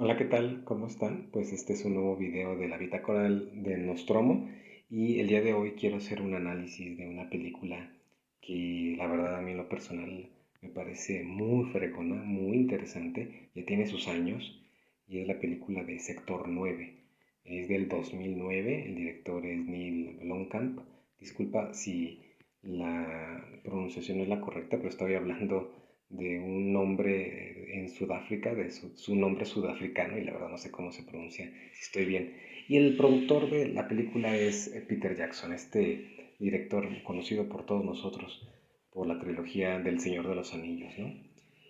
Hola, ¿qué tal? ¿Cómo están? Pues este es un nuevo video de la Bitácora de Nostromo y el día de hoy quiero hacer un análisis de una película que la verdad a mí en lo personal me parece muy fregona, muy interesante, ya tiene sus años y es la película de Sector 9. Es del 2009, el director es Neil Blomkamp. Disculpa si la pronunciación no es la correcta, pero estoy hablando de un nombre en Sudáfrica, de su nombre sudafricano, y la verdad no sé cómo se pronuncia, si estoy bien. Y el productor de la película es Peter Jackson, este director conocido por todos nosotros por la trilogía del Señor de los Anillos, ¿no?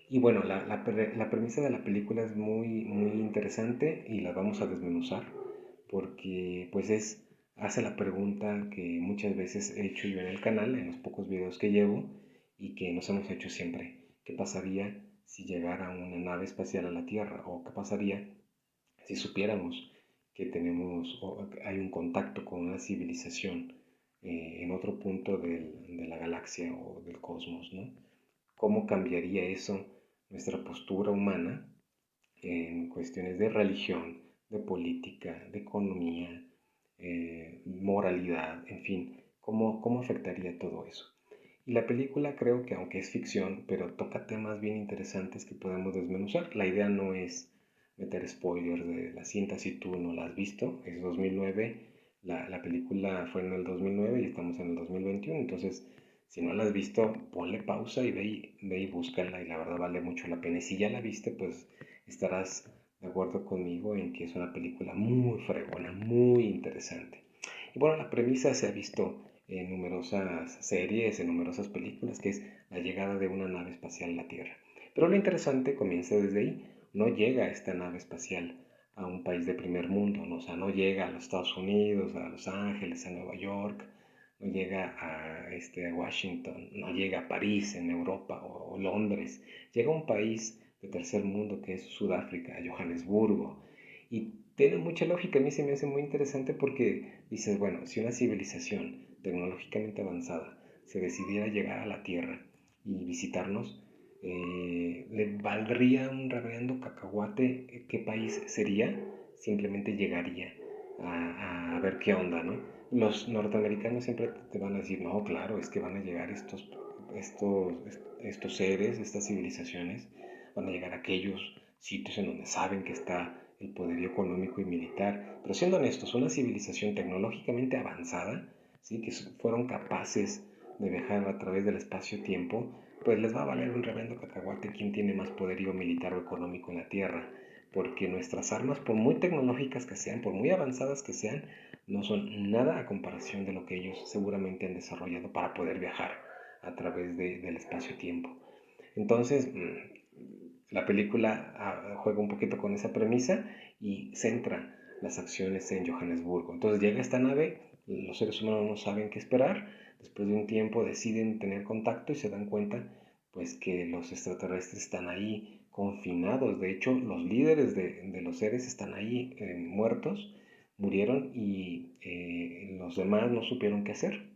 Y bueno, la premisa de la película es muy interesante y la vamos a desmenuzar porque pues hace la pregunta que muchas veces he hecho yo en el canal, en los pocos videos que llevo y que nos hemos hecho siempre. ¿Qué pasaría si llegara una nave espacial a la Tierra? ¿O qué pasaría si supiéramos que tenemos o que hay un contacto con una civilización en otro punto de la galaxia o del cosmos, ¿no? ¿Cómo cambiaría eso nuestra postura humana en cuestiones de religión, de política, de economía, moralidad, en fin, cómo afectaría todo eso? Y la película creo que aunque es ficción, pero toca temas bien interesantes que podemos desmenuzar. La idea no es meter spoilers de la cinta si tú no la has visto, es 2009, la película fue en el 2009 y estamos en el 2021, entonces si no la has visto, ponle pausa y ve y búscala y la verdad vale mucho la pena. Y si ya la viste, pues estarás de acuerdo conmigo en que es una película muy fregona, muy interesante. Y bueno, la premisa se ha visto en numerosas series, en numerosas películas, que es la llegada de una nave espacial a la Tierra. Pero lo interesante comienza desde ahí. No llega esta nave espacial a un país de primer mundo, ¿no? O sea, no llega a los Estados Unidos, a Los Ángeles, a Nueva York, no llega a Washington, no llega a París en Europa o Londres, llega a un país de tercer mundo que es Sudáfrica, a Johannesburgo. Y tiene mucha lógica, a mí se me hace muy interesante porque dices, bueno, si una civilización tecnológicamente avanzada se decidiera llegar a la Tierra y visitarnos, le valdría un reverendo cacahuate qué país sería, simplemente llegaría a ver qué onda, ¿no? Los norteamericanos siempre te van a decir, no, claro, es que van a llegar estos, estos seres, estas civilizaciones, van a llegar a aquellos sitios en donde saben que está el poderío económico y militar. Pero siendo honestos, una civilización tecnológicamente avanzada, ¿sí? Que fueron capaces de viajar a través del espacio-tiempo, pues les va a valer un reverendo cacahuate quién tiene más poderío militar o económico en la Tierra. Porque nuestras armas, por muy tecnológicas que sean, por muy avanzadas que sean, no son nada a comparación de lo que ellos seguramente han desarrollado para poder viajar a través del espacio-tiempo. Entonces, la película juega un poquito con esa premisa y centra las acciones en Johannesburgo. Entonces llega esta nave, los seres humanos no saben qué esperar, después de un tiempo deciden tener contacto y se dan cuenta pues que los extraterrestres están ahí confinados. De hecho, los líderes de los seres están ahí muertos, murieron y los demás no supieron qué hacer.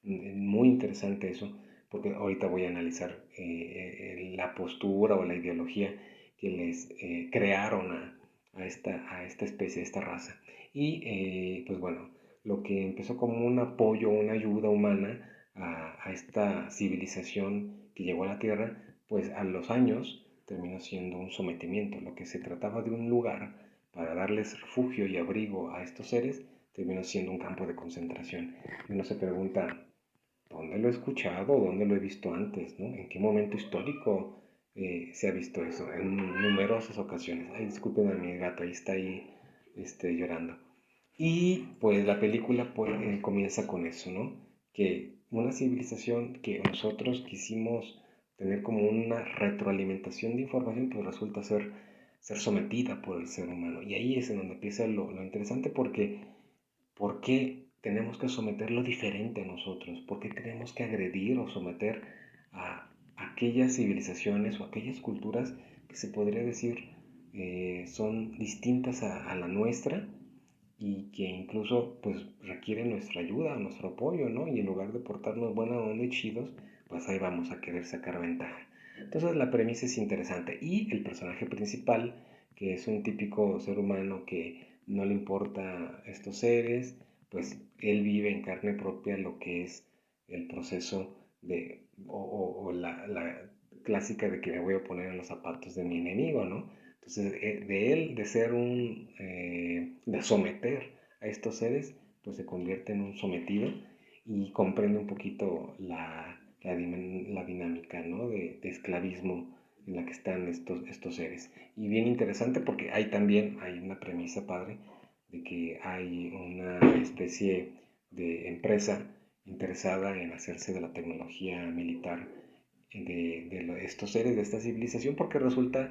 Muy interesante eso, porque ahorita voy a analizar la postura o la ideología que les crearon a esta especie, a esta raza. Y pues bueno, lo que empezó como un apoyo, una ayuda humana a esta civilización que llegó a la Tierra, pues a los años terminó siendo un sometimiento. Lo que se trataba de un lugar para darles refugio y abrigo a estos seres, terminó siendo un campo de concentración. Y uno se pregunta, ¿dónde lo he escuchado? ¿Dónde lo he visto antes? ¿No? ¿En qué momento histórico se ha visto eso? En numerosas ocasiones. Ay, disculpen a mi gato, ahí está ahí llorando. Y pues la película pues, comienza con eso, ¿no? Que una civilización que nosotros quisimos tener como una retroalimentación de información, pues resulta ser sometida por el ser humano. Y ahí es en donde empieza lo interesante porque ¿por qué tenemos que someterlo diferente a nosotros? ¿Por qué tenemos que agredir o someter a aquellas civilizaciones o aquellas culturas que se podría decir son distintas a la nuestra y que incluso pues requieren nuestra ayuda, nuestro apoyo, ¿no? Y en lugar de portarnos buena onda y chidos, pues ahí vamos a querer sacar ventaja. Entonces la premisa es interesante y el personaje principal, que es un típico ser humano que no le importa estos seres, pues él vive en carne propia lo que es el proceso de, o la clásica de que me voy a poner en los zapatos de mi enemigo, ¿no? Entonces, de él, de ser de someter a estos seres, pues se convierte en un sometido y comprende un poquito la dinámica, ¿no? De esclavismo en la que están estos seres. Y bien interesante porque hay una premisa padre de que hay una especie de empresa interesada en hacerse de la tecnología militar de estos seres, de esta civilización, porque resulta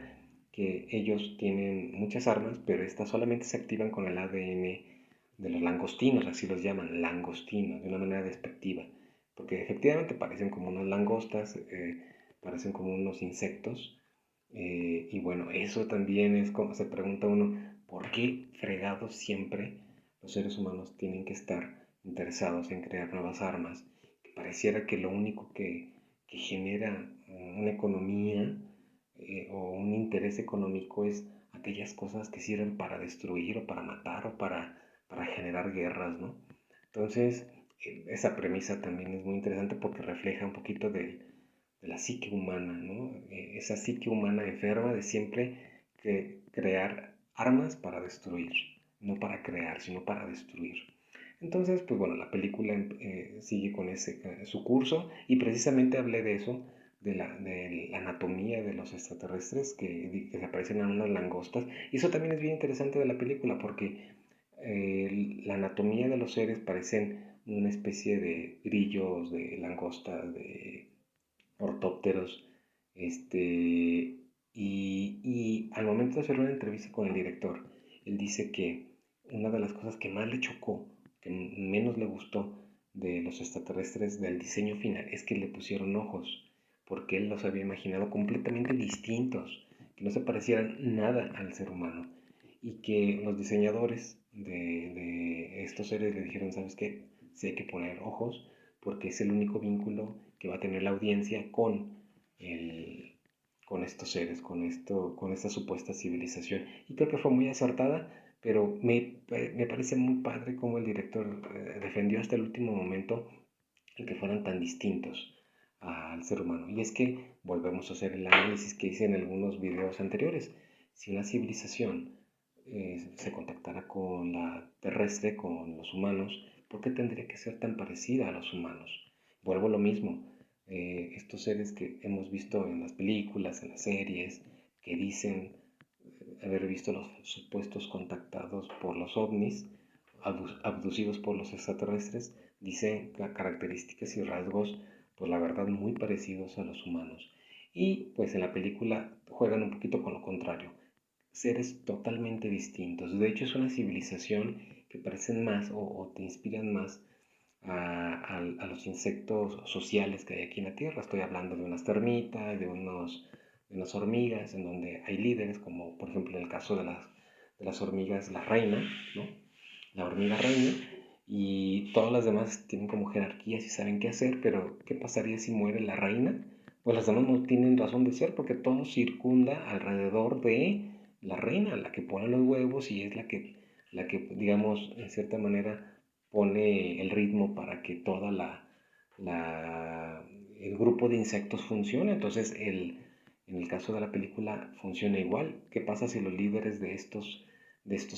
que ellos tienen muchas armas, pero estas solamente se activan con el ADN de los langostinos, así los llaman, langostinos, de una manera despectiva, porque efectivamente parecen como unas langostas, parecen como unos insectos, y bueno, eso también es como se pregunta uno, ¿por qué fregados siempre los seres humanos tienen que estar interesados en crear nuevas armas? Que pareciera que lo único que genera una economía o un interés económico es aquellas cosas que sirven para destruir o para matar o para generar guerras, ¿no? Entonces, esa premisa también es muy interesante porque refleja un poquito de la psique humana, ¿no? Esa psique humana enferma de siempre crear armas para destruir, no para crear, sino para destruir. Entonces, pues bueno, la película sigue con su curso y precisamente hablé de eso, de la anatomía de los extraterrestres que se aparecen en unas langostas. Y eso también es bien interesante de la película porque la anatomía de los seres parecen una especie de grillos, de langostas, de ortópteros, y al momento de hacer una entrevista con el director, él dice que una de las cosas que más le chocó, que menos le gustó de los extraterrestres del diseño final, es que le pusieron ojos, porque él los había imaginado completamente distintos, que no se parecieran nada al ser humano, y que los diseñadores de estos seres le dijeron, ¿sabes qué? Sí hay que poner ojos, porque es el único vínculo que va a tener la audiencia el, con estos seres, con esta supuesta civilización. Y creo que fue muy acertada, pero me parece muy padre cómo el director defendió hasta el último momento el que fueran tan distintos al ser humano. Y es que volvemos a hacer el análisis que hice en algunos videos anteriores. Si una civilización se contactara con la terrestre, con los humanos, ¿por qué tendría que ser tan parecida a los humanos? Vuelvo a lo mismo. Estos seres que hemos visto en las películas, en las series, que dicen haber visto los supuestos contactados por los ovnis, abducidos por los extraterrestres, dicen características y rasgos, pues la verdad, muy parecidos a los humanos. Y pues en la película juegan un poquito con lo contrario, seres totalmente distintos. De hecho, es una civilización que parecen más o te inspiran más a los insectos sociales que hay aquí en la Tierra. Estoy hablando de unas termitas, de unas hormigas, en donde hay líderes, como por ejemplo en el caso de las hormigas, la reina, ¿no? La hormiga reina, y todas las demás tienen como jerarquías y saben qué hacer, pero ¿qué pasaría si muere la reina? Pues las demás no tienen razón de ser porque todo circunda alrededor de la reina, la que pone los huevos y es la que digamos, en cierta manera pone el ritmo para que toda el grupo de insectos funcione. Entonces, en el caso de la película funciona igual. ¿Qué pasa si los líderes de estos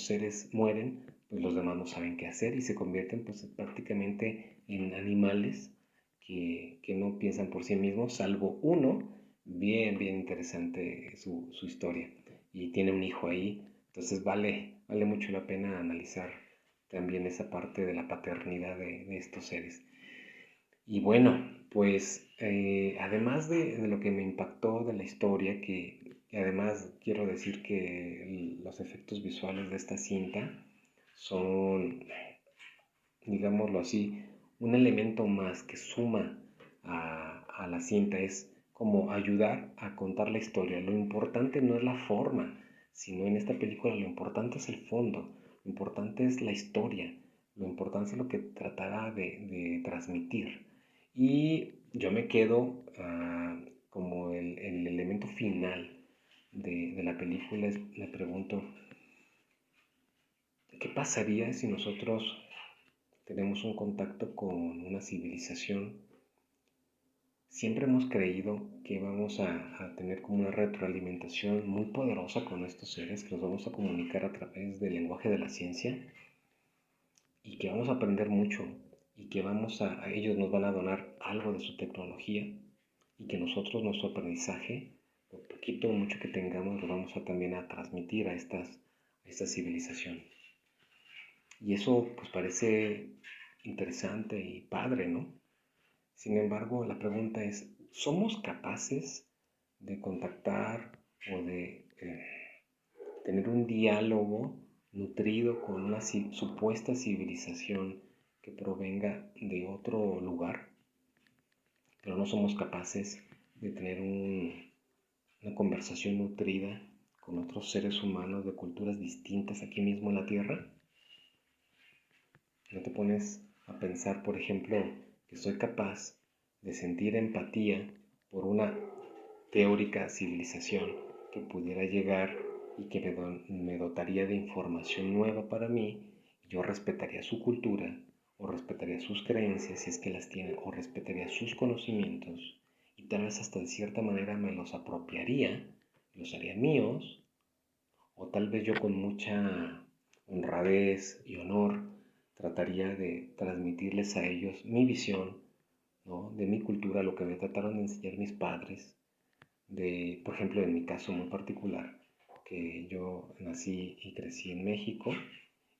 seres mueren? Pues los demás no saben qué hacer y se convierten pues prácticamente en animales que no piensan por sí mismos, salvo uno, bien interesante su historia. Y tiene un hijo ahí, entonces vale mucho la pena analizar también esa parte de la paternidad de estos seres. Y bueno, pues además de lo que me impactó de la historia, que además quiero decir que los efectos visuales de esta cinta son, digámoslo así, un elemento más que suma a la cinta, es como ayudar a contar la historia. Lo importante no es la forma, sino en esta película lo importante es el fondo, lo importante es la historia, lo importante es lo que tratará de transmitir. Y yo me quedo como el elemento final de la película me pregunto, ¿qué pasaría si nosotros tenemos un contacto con una civilización? Siempre hemos creído que vamos a tener como una retroalimentación muy poderosa con estos seres, que nos vamos a comunicar a través del lenguaje de la ciencia y que vamos a aprender mucho y que a ellos nos van a donar algo de su tecnología y que nosotros nuestro aprendizaje, lo poquito o mucho que tengamos, lo vamos a también a transmitir a esta civilización. Y eso pues parece interesante y padre, ¿no? Sin embargo, la pregunta es, ¿somos capaces de contactar o de tener un diálogo nutrido con una supuesta civilización que provenga de otro lugar? Pero no somos capaces de tener una conversación nutrida con otros seres humanos de culturas distintas aquí mismo en la Tierra. ¿No te pones a pensar, por ejemplo, que soy capaz de sentir empatía por una teórica civilización que pudiera llegar y que me dotaría de información nueva para mí? Yo respetaría su cultura o respetaría sus creencias si es que las tienen, o respetaría sus conocimientos y tal vez hasta de cierta manera me los apropiaría, los haría míos, o tal vez yo con mucha honradez y honor trataría de transmitirles a ellos mi visión, ¿no?, de mi cultura, lo que me trataron de enseñar mis padres, por ejemplo, en mi caso muy particular, que yo nací y crecí en México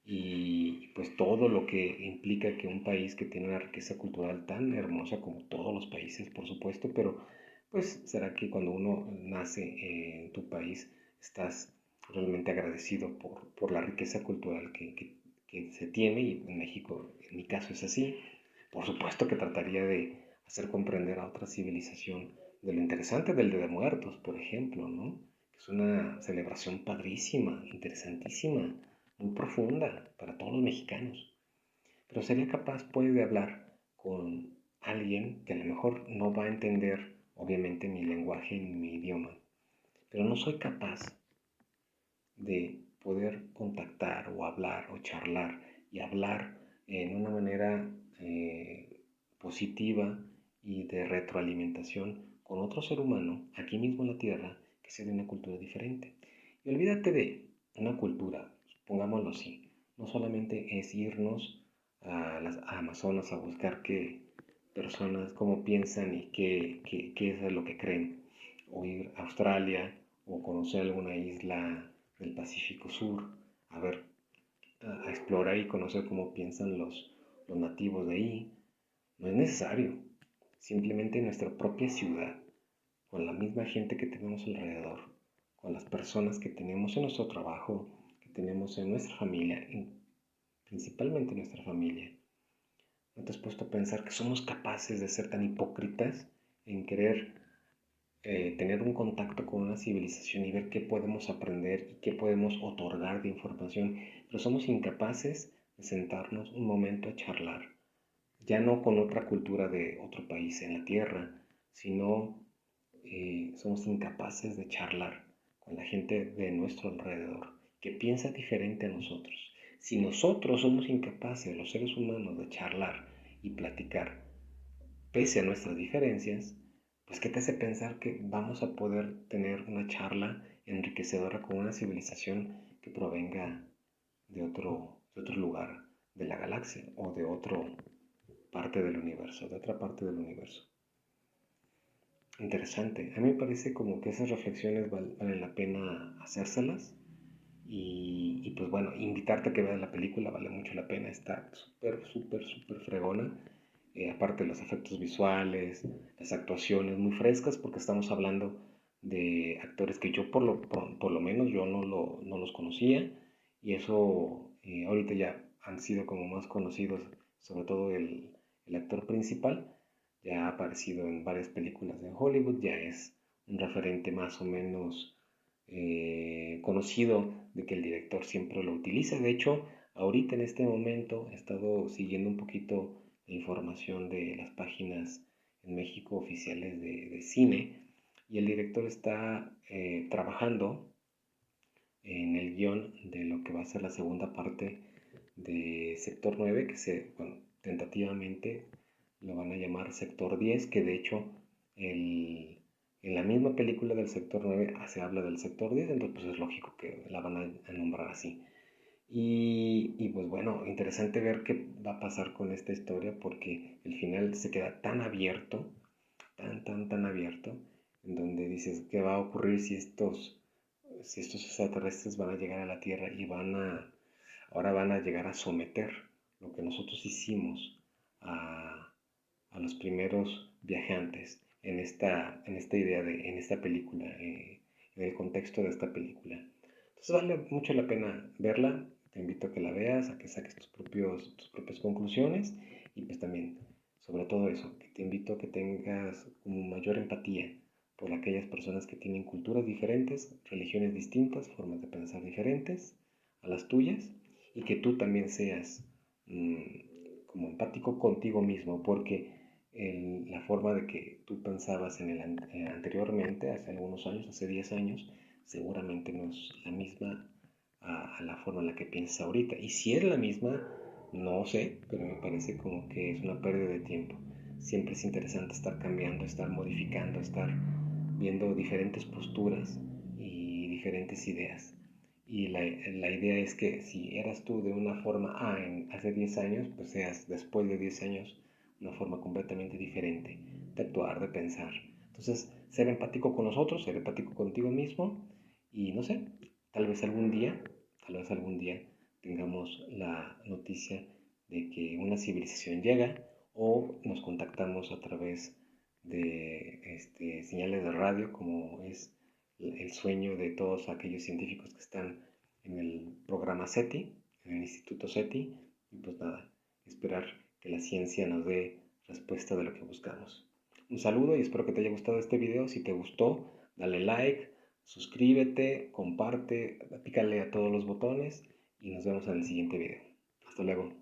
y pues todo lo que implica que un país que tiene una riqueza cultural tan hermosa como todos los países, por supuesto, pero pues será que cuando uno nace en tu país estás realmente agradecido por la riqueza cultural que se tiene, y en México en mi caso es así. Por supuesto que trataría de hacer comprender a otra civilización de lo interesante del Día de Muertos, por ejemplo, ¿no? Es una celebración padrísima, interesantísima, muy profunda para todos los mexicanos. Pero sería capaz, pues, de hablar con alguien que a lo mejor no va a entender, obviamente, mi lenguaje ni mi idioma, pero no soy capaz de poder contactar o hablar o charlar y hablar en una manera positiva y de retroalimentación con otro ser humano aquí mismo en la Tierra que sea de una cultura diferente. Y olvídate de una cultura, pongámoslo así, no solamente es irnos a las Amazonas a buscar qué personas, cómo piensan y qué es lo que creen, o ir a Australia o conocer alguna isla del Pacífico Sur, a ver, a explorar y conocer cómo piensan los nativos de ahí. No es necesario. Simplemente en nuestra propia ciudad, con la misma gente que tenemos alrededor, con las personas que tenemos en nuestro trabajo, que tenemos en nuestra familia, principalmente en nuestra familia. ¿No te has puesto a pensar que somos capaces de ser tan hipócritas en querer tener un contacto con una civilización y ver qué podemos aprender y qué podemos otorgar de información, pero somos incapaces de sentarnos un momento a charlar, ya no con otra cultura de otro país en la tierra, sino somos incapaces de charlar con la gente de nuestro alrededor, que piensa diferente a nosotros? Si nosotros somos incapaces, los seres humanos, de charlar y platicar, pese a nuestras diferencias, pues ¿qué te hace pensar que vamos a poder tener una charla enriquecedora con una civilización que provenga de otro lugar de la galaxia o de otra parte del universo, de otra parte del universo? Interesante. A mí me parece como que esas reflexiones valen la pena hacérselas y pues bueno, invitarte a que veas la película, vale mucho la pena, está súper, súper, súper fregona. Aparte de los efectos visuales, las actuaciones muy frescas, porque estamos hablando de actores que yo por lo menos yo no los conocía, y eso ahorita ya han sido como más conocidos, sobre todo el actor principal, ya ha aparecido en varias películas de Hollywood, ya es un referente más o menos conocido de que el director siempre lo utiliza. De hecho, ahorita en este momento he estado siguiendo un poquito la información de las páginas en México oficiales de cine, y el director está trabajando en el guión de lo que va a ser la segunda parte de Sector 9, que bueno, tentativamente lo van a llamar Sector 10, que de hecho en la misma película del Sector 9 se habla del Sector 10, entonces pues es lógico que la van a nombrar así. Y pues bueno, interesante ver qué va a pasar con esta historia porque el final se queda tan abierto, tan abierto, en donde dices, ¿qué va a ocurrir si estos extraterrestres van a llegar a la Tierra y ahora van a llegar a someter lo que nosotros hicimos a los primeros viajantes en esta idea en esta película, en el contexto de esta película? Entonces vale mucho la pena verla. Te invito a que la veas, a que saques tus propias conclusiones y pues también, sobre todo eso, que te invito a que tengas como mayor empatía por aquellas personas que tienen culturas diferentes, religiones distintas, formas de pensar diferentes a las tuyas y que tú también seas como empático contigo mismo, porque la forma de que tú pensabas anteriormente, hace algunos años, hace 10 años, seguramente no es la misma a la forma en la que piensas ahorita. Y si es la misma, no sé, pero me parece como que es una pérdida de tiempo. Siempre es interesante estar cambiando, estar modificando, estar viendo diferentes posturas y diferentes ideas. Y la idea es que si eras tú de una forma hace 10 años, pues seas después de 10 años una forma completamente diferente de actuar, de pensar. Entonces, ser empático con nosotros, ser empático contigo mismo y no sé, tal vez algún día tengamos la noticia de que una civilización llega o nos contactamos a través de señales de radio, como es el sueño de todos aquellos científicos que están en el programa SETI, en el Instituto SETI, y pues nada, esperar que la ciencia nos dé respuesta de lo que buscamos. Un saludo y espero que te haya gustado este video. Si te gustó, dale like, suscríbete, comparte, pícale a todos los botones y nos vemos en el siguiente video. Hasta luego.